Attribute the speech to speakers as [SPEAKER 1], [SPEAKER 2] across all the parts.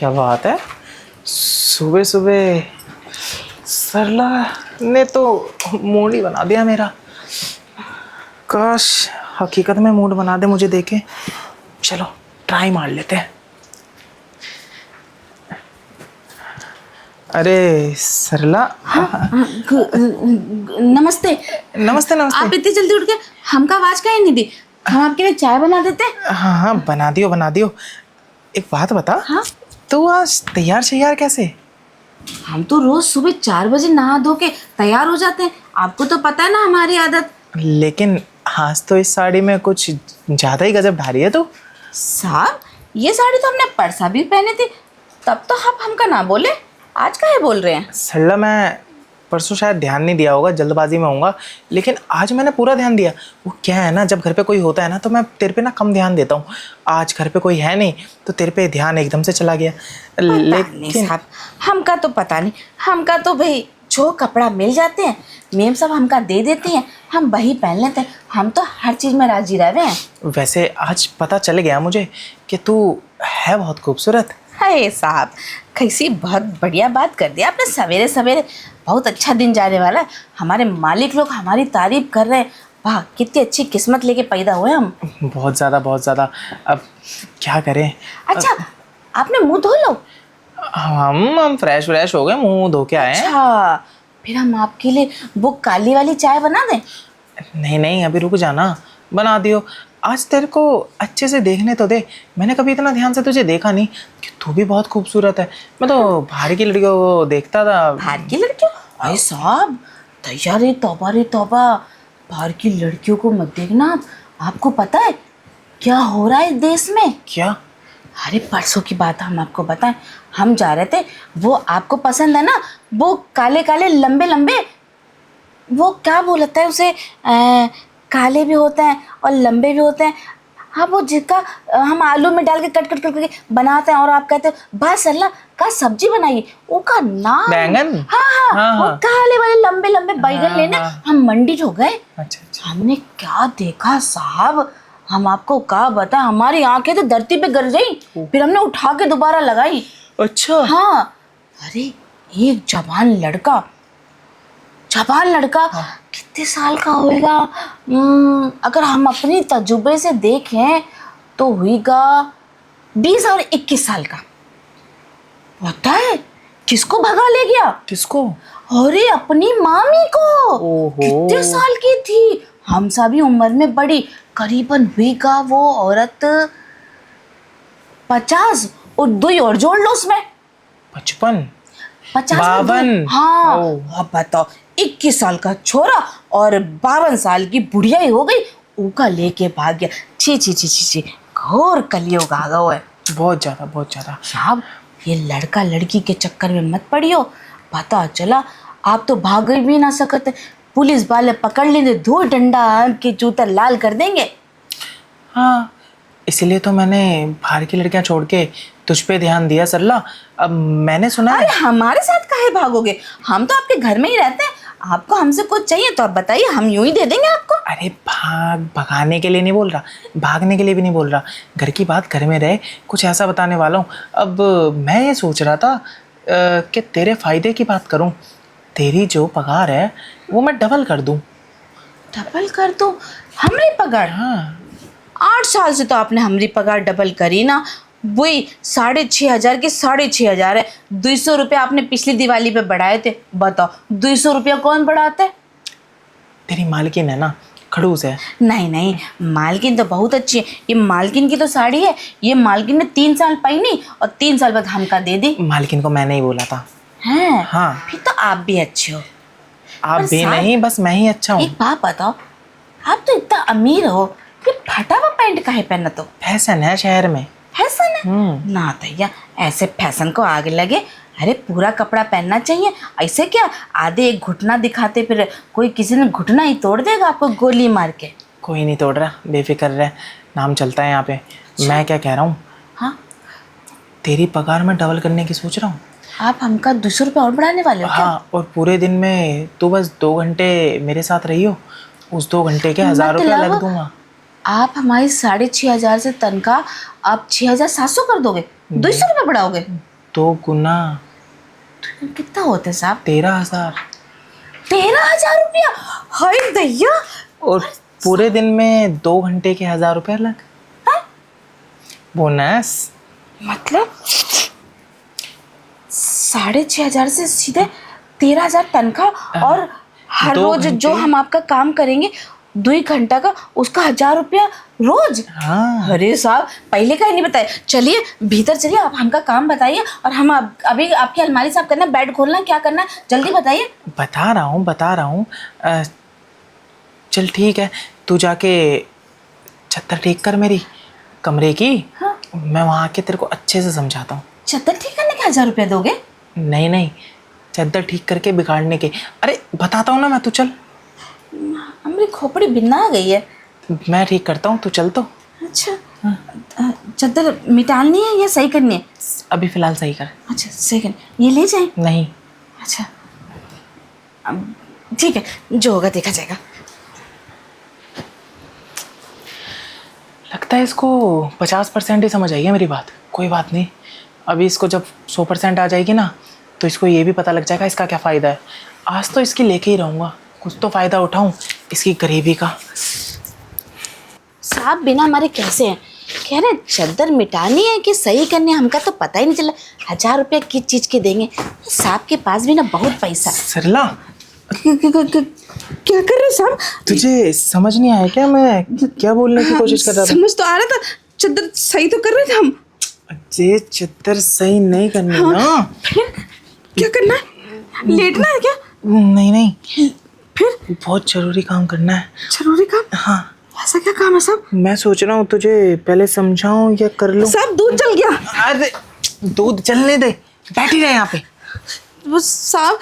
[SPEAKER 1] क्या बात है, सुबह सुबह सरला ने तो मूड ही बना दिया मेरा। काश हकीकत में मूड बना दे मुझे देखे। चलो ट्राई मार लेते हैं। अरे सरला।
[SPEAKER 2] नमस्ते।
[SPEAKER 1] नमस्ते नमस्ते।
[SPEAKER 2] आप इतनी जल्दी उठ के हमका आवाज काहे नहीं दी? हम आपके लिए चाय बना देते।
[SPEAKER 1] हाँ हाँ बना दियो बना दियो। एक बात बता।
[SPEAKER 2] हाँ?
[SPEAKER 1] तू आज तैयार शैयार कैसे?
[SPEAKER 2] हम तो रोज सुबह 4 बजे नहा धो के तैयार हो जाते हैं। आपको तो पता है ना हमारी आदत।
[SPEAKER 1] लेकिन आज तो इस साड़ी में कुछ ज्यादा ही गजब ढा रही है तू।
[SPEAKER 2] साहब ये साड़ी तो हमने परसा भी पहनी थी, तब तो आप हमका ना बोले, आज काहे बोल रहे हैं?
[SPEAKER 1] सरला मैं परसों शायद ध्यान नहीं दिया होगा, जल्दबाजी में होऊंगा, लेकिन आज मैंने पूरा ध्यान दिया। वो क्या है ना, जब घर पे कोई होता है ना तो मैं तेरे पे ना कम ध्यान देता हूँ। आज घर पे कोई है नहीं तो तेरे पे ध्यान एकदम से चला गया।
[SPEAKER 2] नहीं साहब, हमका तो पता नहीं। हमका तो भाई जो कपड़ा मिल जाते हैं मेम सब हमका दे देती हैं, हम वही पहन लेते हैं। हम तो हर चीज़ में राजी रहे हैं।
[SPEAKER 1] वैसे आज पता चल गया मुझे कि तू है बहुत खूबसूरत।
[SPEAKER 2] हाय साहब, कैसी बहुत बढ़िया बात कर दिया आपने सवेरे सवेरे। बहुत अच्छा दिन जाने वाला है। हमारे मालिक लोग हमारी तारीफ कर रहे हैं। वाह कितनी अच्छी किस्मत लेके पैदा हुए हम।
[SPEAKER 1] बहुत ज़्यादा। अब क्या करें।
[SPEAKER 2] अच्छा आपने मुंह धो लो।
[SPEAKER 1] हम फ्रेश हो गए, मुंह धो के आए हैं।
[SPEAKER 2] अच्छा फिर हम आपके लिए वो काली वाली चाय बना दें?
[SPEAKER 1] नहीं अभी रुक जाना, बना दियो। आज तेरे को अच्छे से देखने तो दे। मैंने कभी इतना ध्यान से तुझे देखा नहीं कि तू भी बहुत खूबसूरत है। मैं तो बाहर की लड़कियों को देखता था।
[SPEAKER 2] बाहर की लड़कियों? अरे साहब तैयार रे तौबा। बाहर की लड़कियों को मत देखना आप। आपको पता है क्या हो रहा है इस देश में?
[SPEAKER 1] क्या?
[SPEAKER 2] अरे परसों की बात हम आपको बताएं। हम जा रहे थे, वो आपको पसंद है ना, वो काले काले लंबे लंबे, वो क्या बोलता है उसे, काले भी होते हैं और लंबे भी होते हैं। हाँ वो जिसका हम आलू में डाल के कट करके बनाते हैं और आप कहते हो बस अल्लाह का सब्जी बनाइए, उसका नाम
[SPEAKER 1] बैंगन।
[SPEAKER 2] हाँ, वो काले वाले लंबे लंबे बैगन लेने हम मंडी हो गए।
[SPEAKER 1] अच्छा।
[SPEAKER 2] हमने क्या देखा साहब, हम आपको क्या बताएं, हमारी आंखें तो धरती पे गिर गई। फिर हमने उठा के दोबारा लगाई।
[SPEAKER 1] अच्छा।
[SPEAKER 2] हाँ अरे एक जवान लड़का कितने साल का होगा, अगर हम अपनी तजुर्बे से देखें तो होगा 20 और 21 साल का। पता है किसको भगा ले गया?
[SPEAKER 1] किसको?
[SPEAKER 2] अरे अपनी मामी को।
[SPEAKER 1] ओहो।
[SPEAKER 2] कितने साल की थी, हम सभी उम्र में बड़ी, करीबन होगा वो औरत 50 और 2 और जोड़ लो उसमें
[SPEAKER 1] 55
[SPEAKER 2] 50
[SPEAKER 1] 52।
[SPEAKER 2] हाँ अब बताओ 21 साल का छोरा और 52 साल की बुढ़िया ही हो गई, ऊका लेके भाग गया। छी घोर कलियुग आ गया है।
[SPEAKER 1] बहुत ज्यादा।
[SPEAKER 2] साहब ये लड़का लड़की के चक्कर में मत पड़ियो। पता चला आप तो भाग भी ना सकते, पुलिस वाले पकड़ लेंगे, 2 डंडा के जूता लाल कर देंगे।
[SPEAKER 1] हाँ इसीलिए तो मैंने बाहर की लड़कियां छोड़ के तुझ पे ध्यान दिया सरला। अब मैंने सुना है।
[SPEAKER 2] अरे हमारे साथ काहे भागोगे, हम तो आपके घर में ही रहते हैं। आपको हमसे कुछ चाहिए तो आप बताइए, हम यूं ही दे देंगे आपको।
[SPEAKER 1] अरे भगाने के लिए नहीं बोल रहा, भागने के लिए भी नहीं बोल रहा। घर की बात घर में रहे, कुछ ऐसा बताने वाला हूँ। अब मैं ये सोच रहा था कि तेरे फायदे की बात करूँ। तेरी जो पगार है वो मैं डबल कर दूँ।
[SPEAKER 2] डबल कर दो? हमारी पगार?
[SPEAKER 1] हाँ
[SPEAKER 2] 8 साल से तो आपने हमारी पगार डबल करी ना, वही 6,500 की 6,500 है। 200 रुपये आपने पिछली दिवाली पे बढ़ाए थे। बताओ 200 रुपया कौन बढ़ाता है?
[SPEAKER 1] तेरी मालकिन है ना, खड़ूस है।
[SPEAKER 2] नहीं मालकिन तो बहुत अच्छी है। ये मालकिन की तो साड़ी है, ये मालकिन ने 3 साल पहनी और 3 साल बाद हमका दे दी।
[SPEAKER 1] मालकिन को मैंने ही बोला था।
[SPEAKER 2] हैं?
[SPEAKER 1] हाँ
[SPEAKER 2] फिर तो आप भी अच्छे हो।
[SPEAKER 1] आप भी नहीं, बस मैं ही अच्छा हूँ।
[SPEAKER 2] एक बात बताओ, आप तो इतना अमीर हो, ये फटा हुआ पैंट काहे पहना? तो
[SPEAKER 1] फैशन है शहर में।
[SPEAKER 2] फैशन है ना भैया, ऐसे फैशन को आग लगे। अरे पूरा कपड़ा पहनना चाहिए। ऐसे क्या आधे एक घुटना दिखाते फिर कोई किसी ने घुटना ही तोड़ देगा आपको गोली मार के।
[SPEAKER 1] कोई नहीं तोड़ रहा, बेफिक्र रहे, नाम चलता है यहाँ पे। मैं क्या कह रहा हूँ,
[SPEAKER 2] हाँ
[SPEAKER 1] तेरी पगार में डबल करने की सोच रहा हूँ।
[SPEAKER 2] आप हमका 200 रुपये और बढ़ाने वाले हो क्या?
[SPEAKER 1] हाँ और पूरे दिन में तू बस 2 घंटे मेरे साथ रही हो, उस 2 घंटे के 1000 रुपया लग दूंगा।
[SPEAKER 2] आप हमारी 6,500 से तनख्वाह आप 6,700 कर दोगे, 200 रुपये बढ़ाओगे?
[SPEAKER 1] 2 गुना
[SPEAKER 2] कितना होता है साहब?
[SPEAKER 1] 13,000।
[SPEAKER 2] 13,000 रुपया? हाय दैया।
[SPEAKER 1] और पूरे दिन में 2 घंटे के 1,000 रुपये अलग बोनस।
[SPEAKER 2] मतलब 6,500 से सीधे 13,000 तनख्वाह, और हर
[SPEAKER 1] 2
[SPEAKER 2] रोज जो
[SPEAKER 1] घंटे?
[SPEAKER 2] हम आपका काम करेंगे 2 घंटा का, उसका 1,000 रुपया रोज।
[SPEAKER 1] हाँ,
[SPEAKER 2] अरे साहब, पहले का ही नहीं बताया। चलिए भीतर चलिए, आप हमका काम बताइए, और हम अभी आपकी अलमारी साफ करना, बेड खोलना, क्या करना है जल्दी बताइए।
[SPEAKER 1] बता रहा हूँ। चल ठीक है, तू जाके छत्तर ठीक कर मेरी कमरे की।
[SPEAKER 2] हाँ।
[SPEAKER 1] मैं वहाँ आके तेरे को अच्छे से समझाता हूँ।
[SPEAKER 2] छत्तर ठीक करने के 1,000 रुपया दोगे?
[SPEAKER 1] नहीं, चद्दर ठीक करके बिगाड़ने के। अरे बताता हूँ ना मैं, तू चल।
[SPEAKER 2] हमारी खोपड़ी बिन्ना आ गई है।
[SPEAKER 1] मैं ठीक करता हूँ, तू चल तो।
[SPEAKER 2] अच्छा, चद्दर मिटानी है या सही करनी है?
[SPEAKER 1] अभी फ़िलहाल सही कर।
[SPEAKER 2] अच्छा सही करनी, ये ले जाए?
[SPEAKER 1] नहीं,
[SPEAKER 2] अच्छा ठीक है, जो होगा देखा जाएगा।
[SPEAKER 1] लगता है इसको 50% ही समझ आई है मेरी बात। कोई बात नहीं, अभी इसको जब 100% आ जाएगी ना, तो इसको ये भी पता लग जाएगा इसका क्या फ़ायदा है। आज तो इसकी लेके ही रहूँगा, कुछ तो फ़ायदा उठाऊँ इसकी गरीबी का।
[SPEAKER 2] साहब बिना हमारे कैसे हैं? कह रहे चद्दर मिटानी है कि सही करनी है, हमका तो पता ही नहीं चला। 1,000 रुपया किस चीज़ के देंगे? साहब के पास भी ना बहुत पैसा।
[SPEAKER 1] सरला,
[SPEAKER 2] क्या कर रहे साहब?
[SPEAKER 1] तुझे समझ नहीं आया क्या मैं क्या बोलने की कोशिश कर रहा था?
[SPEAKER 2] समझ तो आ रहा था, चद्दर सही तो कर रहे थे हम।
[SPEAKER 1] अरे चद्दर सही नहीं करनी ना।
[SPEAKER 2] फिर क्या करना है? लेटना है क्या?
[SPEAKER 1] नहीं,
[SPEAKER 2] फिर
[SPEAKER 1] बहुत जरूरी काम करना है।
[SPEAKER 2] जरूरी काम?
[SPEAKER 1] हाँ,
[SPEAKER 2] ऐसा क्या काम है साहब?
[SPEAKER 1] मैं सोच रहा हूँ तुझे पहले समझाऊं या कर लूं।
[SPEAKER 2] साहब दूध जल गया।
[SPEAKER 1] अरे दूध चलने दे, बैठी रहे यहाँ पे।
[SPEAKER 2] वो साहब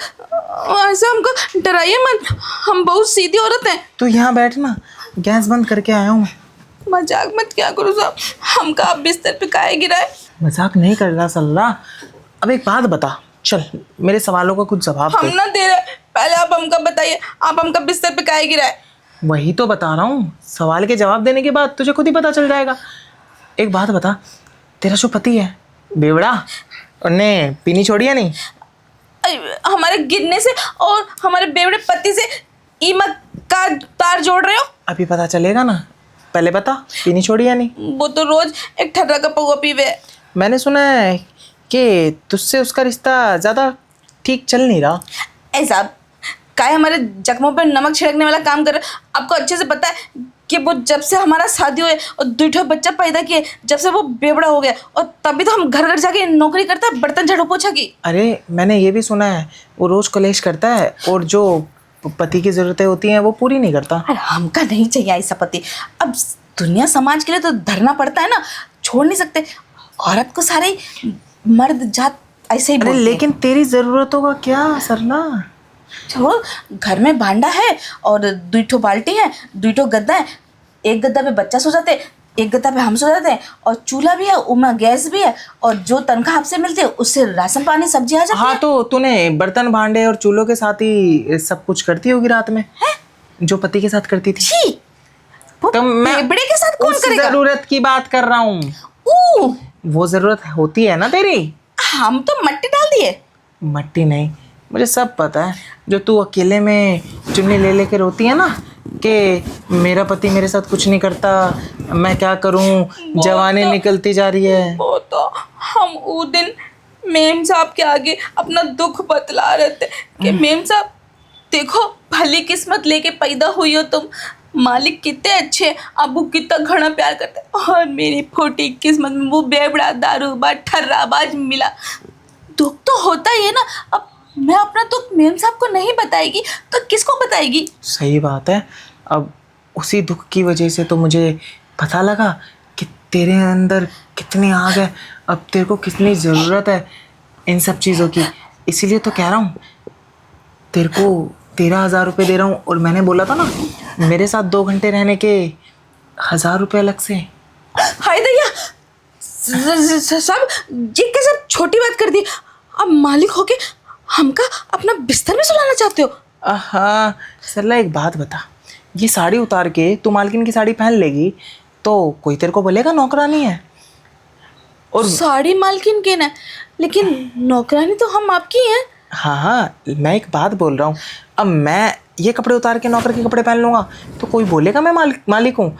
[SPEAKER 2] ऐसा हमको डराइए मत, हम बहुत सीधी औरत हैं।
[SPEAKER 1] तू यहाँ बैठ ना, गैस बंद करके आया हूँ मैं।
[SPEAKER 2] मजाक मत क्या करो साहब, हमका आप बिस्तर पे काहे गिराए?
[SPEAKER 1] मजाक नहीं कर रहा सल्ला। अब एक बात बता, चल मेरे सवालों का कुछ जवाब
[SPEAKER 2] हम
[SPEAKER 1] दे।
[SPEAKER 2] ना दे रहे, पहले आप हमका बताइए, आप हमका बिस्तर पे काहे गिराए?
[SPEAKER 1] वही तो बता रहा हूँ, सवाल के जवाब देने के बाद तुझे खुद ही पता चल जाएगा। एक बात बता, तेरा जो पति है बेवड़ा, उन्ने पीनी छोड़ी है नहीं?
[SPEAKER 2] हमारे गिरने से और हमारे बेवड़े पति से ईमत का तार जोड़ रहे हो?
[SPEAKER 1] अभी पता चलेगा ना, पहले बता पीनी छोड़ी है नहीं?
[SPEAKER 2] वो तो रोज एक ठर्रा का पौवा पीवे।
[SPEAKER 1] मैंने सुना है कि तुझसे उसका रिश्ता ज़्यादा ठीक चल नहीं रहा।
[SPEAKER 2] ऐसा काय हमारे जख्मों पर नमक छिड़कने वाला काम कर रहे? आपको अच्छे से पता है कि वो जब से हमारा शादी हुए और 2 बच्चा पैदा किए, जब से वो बेवड़ा हो गया, और तभी तो हम घर घर जाके नौकरी करता है, बर्तन झाड़ू पोछा की।
[SPEAKER 1] अरे मैंने ये भी सुना है वो रोज़ कलेश करता है और जो पति की ज़रूरतें होती हैं वो पूरी नहीं करता।
[SPEAKER 2] अरे हमका नहीं चाहिए ऐसा पति। अब दुनिया समाज के लिए तो धरना पड़ता है ना, छोड़ नहीं सकते। औरत को सारे मर्द जात ऐसे ही
[SPEAKER 1] अरे
[SPEAKER 2] बोलते हैं।
[SPEAKER 1] लेकिन तेरी ज़रूरतों का क्या सरला?
[SPEAKER 2] छोड़ो, घर में भांडा है और 2 बाल्टी है, 2 गद्दा है। एक गद्दा पे बच्चा सो जाते, एक गद्दा पे हम सो जाते हैं, और चूल्हा भी है, उनमें गैस भी है, और जो तनख्वाह आपसे मिलती है उससे राशन पानी सब्जी आ जाती
[SPEAKER 1] हाँ
[SPEAKER 2] है।
[SPEAKER 1] तो तूने बर्तन भांडे और चूल्हों के साथ ही सब कुछ करती होगी रात में
[SPEAKER 2] है?
[SPEAKER 1] जो पति के साथ करती थी।
[SPEAKER 2] छी, वो
[SPEAKER 1] तो मैं
[SPEAKER 2] बेबड़े के साथ कौन
[SPEAKER 1] उस
[SPEAKER 2] करेगा?
[SPEAKER 1] ज़रूरत की बात कर रहा हूँ।
[SPEAKER 2] ऊ,
[SPEAKER 1] वो ज़रूरत होती है ना तेरी।
[SPEAKER 2] हम तो मट्टी डाल दिए।
[SPEAKER 1] मट्टी नहीं, मुझे सब पता है। जो तू अकेले में चुन्नी ले लेके रोती है ना कि मेरा पति मेरे साथ कुछ नहीं करता, मैं क्या करूं, जवानी निकलती जा रही है।
[SPEAKER 2] वो तो हम वो दिन मेम साहब के आगे अपना दुख बतला रहे थे कि मेम साहब देखो, भली किस्मत लेके पैदा हुई हो तुम, मालिक कितने अच्छे हैं, अब वो कितना घना प्यार करते हैं, और मेरी फूटी किस्मत में वो बेवड़ा दारूबाज ठर्राबाज मिला। दुख तो होता ही है ना। अब मैं अपना दुख मेम साहब को नहीं बताएगी तो किसको बताएगी?
[SPEAKER 1] सही बात है। अब उसी दुख की वजह से तो मुझे पता लगा कि तेरे अंदर कितनी आग है, अब तेरे को कितनी ज़रूरत है इन सब चीज़ों की। इसीलिए तो कह रहा हूँ, तेरे को 13,000 रुपये दे रहा हूँ, और मैंने बोला था ना मेरे साथ 2 घंटे रहने के 1,000 रुपये अलग से।
[SPEAKER 2] हाय दैया, सब ये कैसे छोटी बात कर दी? अब मालिक होके हमका अपना बिस्तर में सुलाना चाहते हो?
[SPEAKER 1] हाँ सरला, एक बात बता, ये साड़ी उतार के तू मालकिन की साड़ी पहन लेगी तो कोई तेरे को बोलेगा नौकरानी है? और
[SPEAKER 2] साड़ी मालकिन के ना, लेकिन नौकरानी तो हम आपकी हैं।
[SPEAKER 1] हाँ हाँ, मैं एक बात बोल रहा हूँ। अब मैं ये कपड़े उतार के नौकर के कपड़े पहन लूँगा तो कोई बोलेगा मैं मालिक हूँ।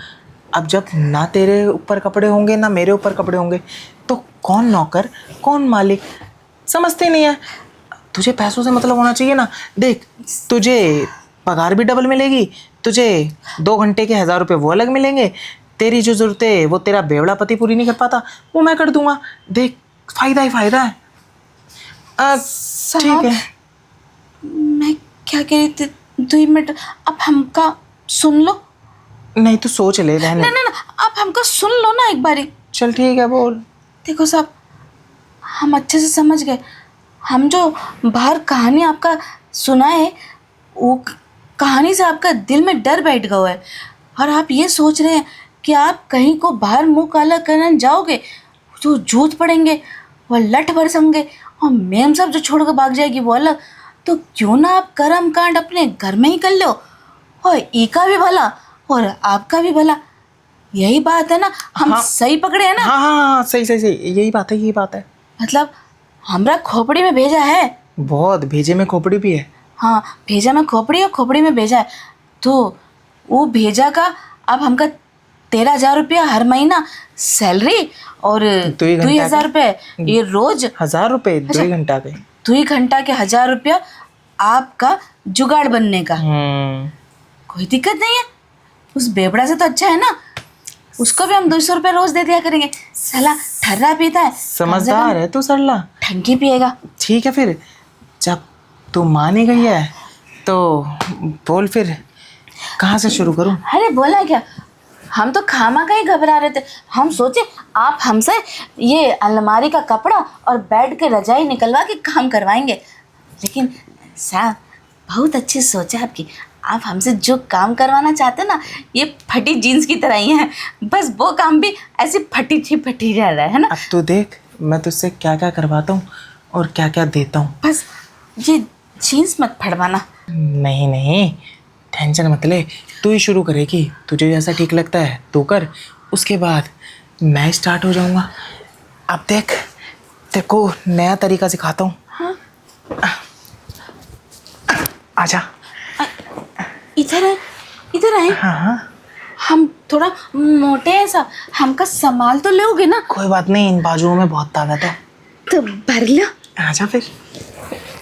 [SPEAKER 1] अब जब ना तेरे ऊपर कपड़े होंगे ना मेरे ऊपर कपड़े होंगे तो कौन नौकर कौन मालिक, समझते नहीं है। तुझे पैसों से मतलब होना चाहिए ना। देख, तुझे पगार भी डबल मिलेगी, तुझे 2 घंटे के 1000 रुपये वो अलग मिलेंगे, तेरी जो ज़रूरत है वो तेरा बेवड़ा पति पूरी नहीं कर पाता वो मैं कर दूंगा। देख, फ़ायदा ही फ़ायदा है। ठीक है।
[SPEAKER 2] मैं क्या कह रही थी, 2 मिनट आप हमका सुन लो।
[SPEAKER 1] नहीं तो सोच ले, रहने।
[SPEAKER 2] ना आप हमका सुन लो ना एक बारी।
[SPEAKER 1] चल ठीक है, बोल।
[SPEAKER 2] देखो साहब, हम अच्छे से समझ गए। हम जो बाहर कहानी आपका सुना है वो कहानी से आपका दिल में डर बैठ गया है और आप ये सोच रहे हैं कि आप कहीं को बाहर मुंह काला करने जाओगे तो जूत पड़ेंगे वो लठ बरसेंगे और मैम सब जो छोड़ कर भाग जाएगी वो अलग। तो क्यों ना आप कर्म कांड अपने घर में ही कर लो और ई का भी भला और आपका भी भला। यही बात है ना, हम
[SPEAKER 1] हाँ,
[SPEAKER 2] सही पकड़े हैं ना।
[SPEAKER 1] हाँ हाँ हाँ, सही सही सही, यही बात है।
[SPEAKER 2] मतलब हमरा खोपड़ी में भेजा है।
[SPEAKER 1] बहुत, भेजे में खोपड़ी भी है।
[SPEAKER 2] हाँ, भेजा में खोपड़ी और खोपड़ी में भेजा है। तो वो भेजा का अब हमका 13,000 रुपया हर महीना सैलरी और 2,000 रुपये ये रोज।
[SPEAKER 1] 1000 रुपये 2 घंटा के।
[SPEAKER 2] 2 घंटा के 1,000 रुपया आपका जुगाड़ बनने का। कोई दिक्कत नहीं है, उस बेबड़ा से तो अच्छा है ना। उसको भी हम 200 रुपये रोज दे दिया करेंगे। साला ठर्रा पीता है,
[SPEAKER 1] समझदार है तू सरला।
[SPEAKER 2] ठंकी पिएगा।
[SPEAKER 1] ठीक है, फिर जब तू मान ही गई है तो बोल फिर कहाँ से शुरू करूँ।
[SPEAKER 2] अरे बोला क्या, हम तो खामा का ही घबरा रहे थे। हम सोचे आप हमसे ये अलमारी का कपड़ा और बेड के रजाई निकलवा के काम करवाएंगे, लेकिन साहब बहुत अच्छी सोच है आपकी। आप हमसे जो काम करवाना चाहते हैं ना ये फटी जीन्स की तरह ही है, बस वो काम भी ऐसी फटी जा रहा है ना।
[SPEAKER 1] अब तू देख मैं तुझसे क्या क्या करवाता हूँ और क्या क्या देता हूँ।
[SPEAKER 2] बस ये जीन्स मत फड़वाना।
[SPEAKER 1] नहीं नहीं, टेंशन मत ले, तू ही शुरू करेगी। तुझे जैसा ठीक लगता है तू कर, उसके बाद मैं स्टार्ट हो जाऊँगा। अब देख, तेरे को नया तरीका सिखाता हूँ।
[SPEAKER 2] हाँ?
[SPEAKER 1] आजा।
[SPEAKER 2] इधर आए।
[SPEAKER 1] हाँ हाँ,
[SPEAKER 2] हम थोड़ा मोटे हैं साहब, हमका संभाल तो लोगे ना।
[SPEAKER 1] कोई बात नहीं, इन बाजुओं में बहुत ताकत है।
[SPEAKER 2] तो भर लो।
[SPEAKER 1] आजा फिर।